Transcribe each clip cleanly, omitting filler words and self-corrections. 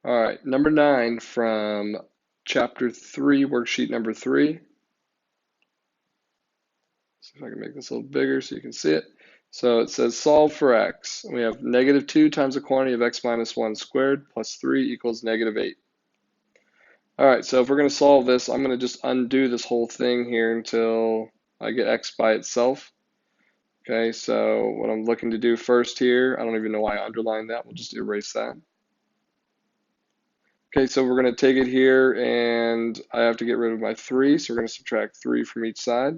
All right, number 9 from chapter 3, worksheet number 3. See if I can make this a little bigger so you can see it. So it says solve for x. We have -2 times the quantity of x minus 1 squared plus 3 equals -8. All right, so if we're going to solve this, I'm going to just undo this whole thing here until I get x by itself. Okay, so what I'm looking to do first here, I don't even know why I underlined that. We'll just erase that. Okay, so we're going to take it here, and I have to get rid of my 3, so we're going to subtract 3 from each side.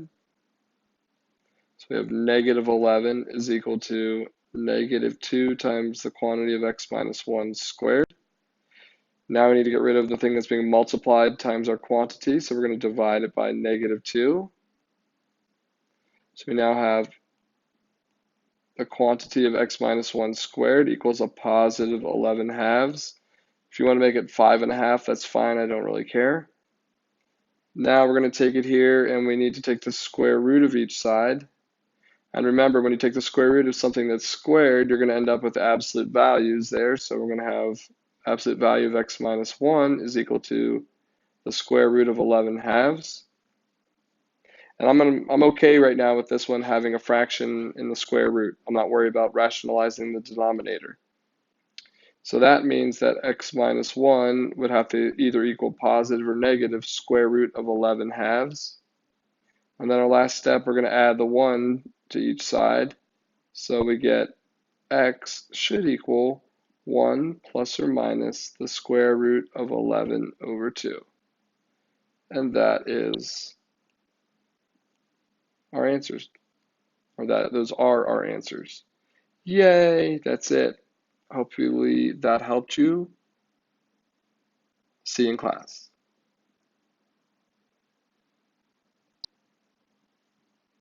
So we have -11 is equal to -2 times the quantity of x minus 1 squared. Now we need to get rid of the thing that's being multiplied times our quantity, so we're going to divide it by -2. So we now have the quantity of x minus 1 squared equals a positive 11 halves. If you want to make it 5.5, that's fine, I don't really care. Now we're going to take it here, and we need to take the square root of each side. And remember, when you take the square root of something that's squared, you're going to end up with absolute values there. So we're going to have absolute value of x minus 1 is equal to the square root of 11 halves. And I'm okay right now with this one having a fraction in the square root. I'm not worried about rationalizing the denominator. So that means that x minus 1 would have to either equal positive or negative square root of 11 halves. And then our last step, we're going to add the 1 to each side. So we get x should equal 1 plus or minus the square root of 11 over 2. And that is our answers, or those are our answers. Yay, that's it. Hopefully that helped you. See you in class.